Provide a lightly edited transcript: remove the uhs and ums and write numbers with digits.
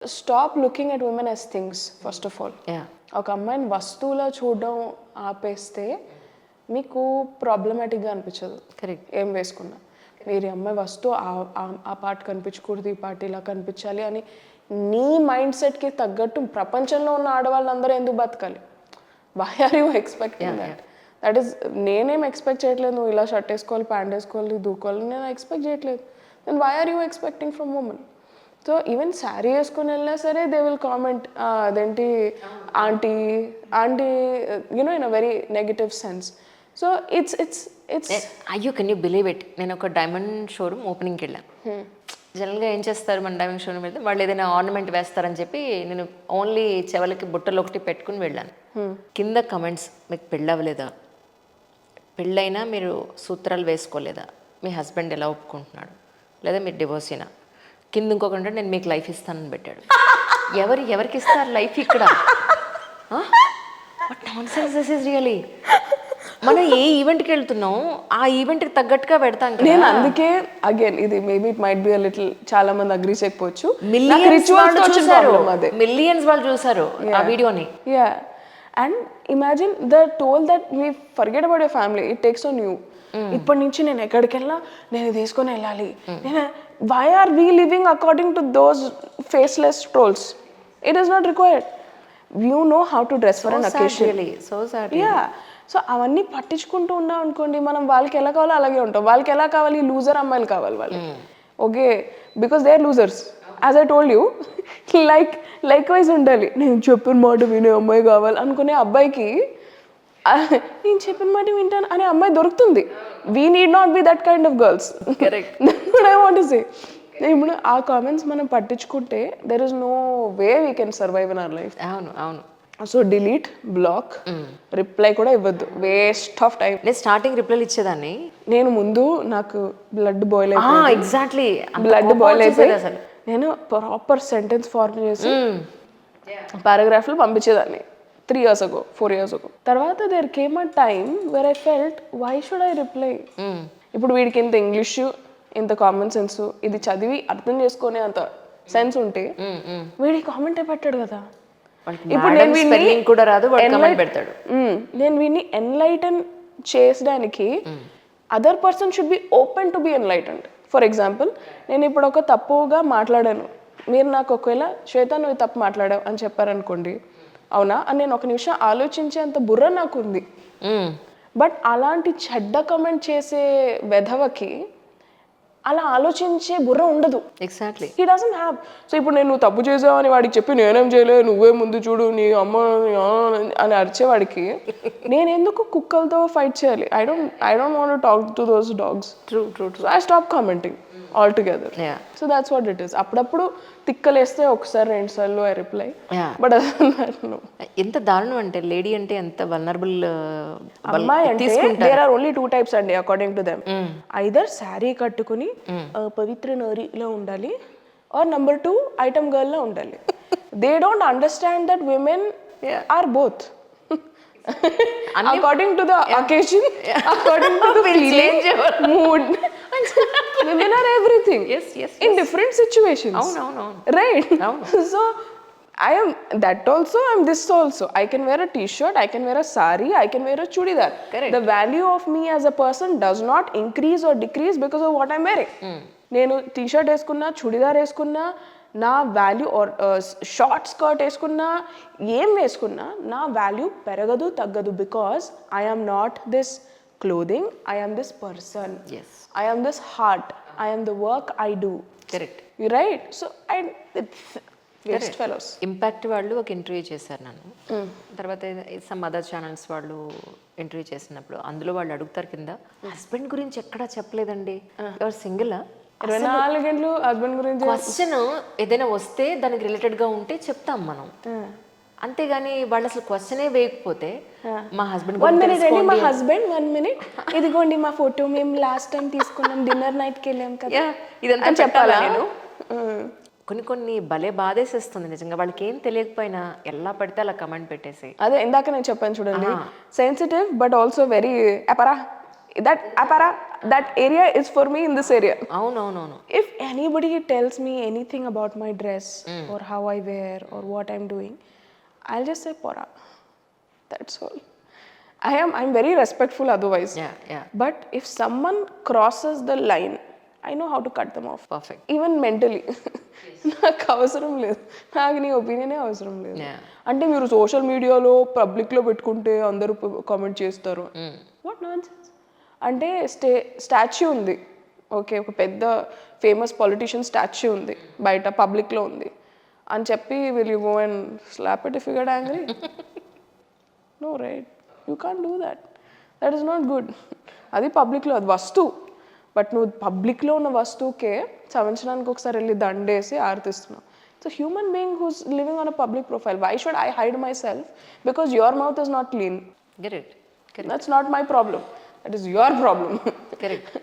Stop looking at women as things first of all. Yeah ఒక అమ్మాయిని వస్తువులా చూడడం ఆపేస్తే మీకు ప్రాబ్లమాటిక్గా అనిపించదు. కరెక్ట్. ఏం వేసుకున్నా మీరు ఈ అమ్మాయి వస్తువు ఆ పార్ట్ కనిపించకూడదు, ఈ పార్ట్ ఇలా కనిపించాలి అని నీ మైండ్ సెట్కి తగ్గట్టు ప్రపంచంలో ఉన్న ఆడవాళ్ళందరూ ఎందుకు బతకాలి? Why are you expecting that? That is నేనేం ఎక్స్పెక్ట్ చేయట్లేదు నువ్వు ఇలా షర్ట్ వేసుకోవాలి, ప్యాంట్ వేసుకోవాలి, దూకోవాలి, నేను ఎక్స్పెక్ట్ చేయట్లేదు. Then why are you expecting from women? So even sari వేసుకొని వెళ్ళినా సరే దే విల్ కామెంట్ అదేంటి aunty aunty you know in a very negative sense. So it's అయ్యో కెన్ యూ బిలీవ్ ఇట్, నేను ఒక డైమండ్ షోరూమ్ ఓపెనింగ్కి వెళ్ళాను. జనరల్గా ఏం చేస్తారు మన డైమండ్ షోరూమ్ వెళ్తే వాళ్ళు ఏదైనా ఆర్నమెంట్ వేస్తారని చెప్పి నేను ఓన్లీ చెవులకి బుట్టలు ఒకటి పెట్టుకుని వెళ్ళాను. కింద కమెంట్స్, మీకు పెళ్ళవలేదా, పెళ్ళైనా మీరు సూత్రాలు వేసుకోలేదా, మీ హస్బెండ్ ఎలా ఒప్పుకుంటున్నాడు, లేదా మీరు డివోర్సేనా, కింద ఇంకొకటి నేను మీకు లైఫ్ ఇస్తానని పెట్టాడు. ఎవరికి ఇస్తారు లైఫ్ ఇక్కడ? What nonsense this is really. మనం ఏ ఈవెంట్కి వెళ్తున్నాం ఆ ఈవెంట్కి తగ్గట్టుగా పెడతాం. నేను అందుకే అగైన్ ఇది maybe it might be a little చాలా మంది అగ్రీ చేయకపోవచ్చు. మిలియన్స్ వాళ్ళు చూసారు ఆ వీడియోని. Yeah and imagine the told that we forget about your family, it takes on you. ఇప్పటి నుంచి నేను ఎక్కడికి వెళ్ళినా నేను ఇది తీసుకొని వెళ్ళాలి. నేను why are we living according to those faceless trolls? It is not required. You know how to dress for an occasion. Yeah so అవన్నీ పట్టించుకుంటూ ఉన్నాం అనుకోండి, మనం వాళ్ళకి ఎలా కావాలో అలాగే ఉంటాం. వాళ్ళకి ఎలా కావాలి? లూజర్ అమ్మాయిలు కావాలి వాళ్ళకి. Okay, because they are losers. As I told you, like wise ఉండాలి. నేను చెప్పిన మాట వినే అమ్మాయి కావాలి అనుకునే అబ్బాయికి నేను చెప్పిన మాట వింటాను అనే అమ్మాయి దొరుకుతుంది. We need not be that kind of girls. I want to say ఇప్పుడు ఆ కామెంట్స్ మనం పట్టించుకుంటే there is no way we can survive in our life. అవును అవును. సో డిలీట్, బ్లాక్, రిప్లై కూడా ఇవ్వద్దు, వేస్ట్ ఆఫ్ టైం. నేను స్టార్టింగ్ రిప్లైలు ఇచ్చేదాన్ని. నేను ముందు నాకు బ్లడ్ బాయిల్ అయిపోయింది. ఎగ్జాక్ట్లీ బ్లడ్ బాయిల్ అయిపోయి నేను ప్రాపర్ సెంటెన్స్ ఫార్మ్ చేసి పారాగ్రాఫ్లు పంపించేదాన్ని 3 years ago, 4 years ago. తర్వాత there came a time where I felt why should I reply. ఇప్పుడు వీడికి ఇంత ఇంగ్లీష్, ఇంత కామన్ సెన్స్, ఇది చదివి అర్థం చేసుకునే అంత సెన్స్ ఉంటే వీడి కామెంటే పెట్టాడు కదా. ఇప్పుడు నేను వీడిని ఎన్లైటన్ చేయడానికి other person should be open to be enlightened. For example, నేను ఇప్పుడు ఒక తప్పుగా మాట్లాడాను, మీరు నాకు ఒకవేళ శ్వేత నువ్వు తప్పు మాట్లాడావు అని చెప్పారనుకోండి, అవునా అని నేను ఒక నిమిషం ఆలోచించేంత బుర్ర నాకు ఉంది. బట్ అలాంటి చెడ్డ కమెంట్ చేసే వెధవకి అలా ఆలోచించే బుర్ర ఉండదు. Exactly, he doesn't have. So ఇప్పుడు నేను నువ్వు తప్పు చేసావు అని వాడికి చెప్పి నేనేం చేయలేదు, నువ్వే ముందు చూడు, నీ అమ్మ అని అరిచేవాడికి నేను ఎందుకు కుక్కలతో ఫైట్ చేయాలి? I don't want to talk to those dogs. True. So I stop commenting all together. So that's what it is. అప్పుడప్పుడు తిక్కలేస్తే ఒకసారి 2 సార్లు ఐ రిప్లై. బట్ ఎంత దారుణం అంటే లేడీ అంటే ఎంత వల్నరబుల్. అమ్మాయి అంటే దేర్ ఆర్ ఓన్లీ 2 types అండి according to them. Either sari కట్టుకుని పవిత్ర నారిలో ఉండాలి, ఆర్ నెంబర్ 2 ఐటమ్ గర్ల్ లా ఉండాలి. They don't understand that women are both according to the occasion, according to the feeling, mood. Women are everything. Yes. In different situations. No. Right? So I am that also, I am this also. I can wear a t-shirt, I can wear a sari, I can wear a chudidar. Correct. The value of me as a person does not increase or decrease because of what I am wearing. నేను t-shirt వేసుకున్నా, చుడిదార్ వేసుకున్నా, నా value are short skirt వేసుకున్నా, ఏం వేసుకున్నా నా value పెరగదు తగ్గదు. Because I am not this clothing, I am this person, I am this heart, I am the work I do. Correct, right. So waste fellows. Impact వాళ్ళు ఒక interview చేశారు నన్ను. తర్వాత సమ్ అదర్ ఛానల్స్ వాళ్ళు interview చేసినప్పుడు అందులో వాళ్ళు అడుగుతారు కింద, హస్బెండ్ గురించి ఎక్కడా చెప్పలేదండి, ఎవరు సింగిలా? 24 గంటలు హస్బెండ్ గురించి క్వశ్చన్ ఏదైనా వస్తే దానికి రిలేటెడ్గా ఉంటే చెప్తాం మనం, అంతేగాని వాళ్ళు అసలు క్వశ్చనే వేయకపోతే మా హస్బెండ్ 1 minute అండి, మా హస్బెండ్ 1 minute ఇదిగోండి మా ఫోటో, మేము లాస్ట్ టైం తీసుకున్నాం, డిన్నర్ నైట్కి వెళ్ళాం కదా, ఇదంతా చెప్పాలా నేను? కొన్ని భలే బాధేసేస్తుంది నిజంగా. వాళ్ళకి ఏం తెలియకపోయినా ఎలా పడితే అలా కమెంట్ పెట్టేసి. అదే ఇందాక నేను చెప్పాను చూడండి, సెన్సిటివ్ బట్ ఆల్సో వెరీ ఎపరా that apara, that area is for me in this area. అవునవునవును. If anybody tells me anything about my dress or how I wear or what I'm doing, I'll just say pora. That's all. I'm very respectful otherwise. Yeah yeah But if someone crosses the line, I know how to cut them off. Perfect. Even mentally నాకు అవసరం లేదు, నాకు నీ ఒపీనియనే అవసరం లేదు. Yeah. అంటే మీరు social మీడియాలో పబ్లిక్లో పెట్టుకుంటే అందరూ కామెంట్ చేస్తారు. What non sense. అంటే స్టాచ్యూ ఉంది, ఓకే, ఒక పెద్ద ఫేమస్ పొలిటీషియన్ స్టాచ్యూ ఉంది బయట పబ్లిక్లో ఉంది అని చెప్పి will you go and slap it if you get angry? No right, you can't do that. That is not good. అది పబ్లిక్లో, అది వస్తువు. బట్ నువ్వు పబ్లిక్లో ఉన్న వస్తువుకే సంవత్సరానికి ఒకసారి వెళ్ళి దండేసి ఆర్తిస్తున్నావు. It's a human being who's living on a public profile. Why should I hide myself because your mouth is not clean? Correct. That's not my problem. That is your problem. Correct.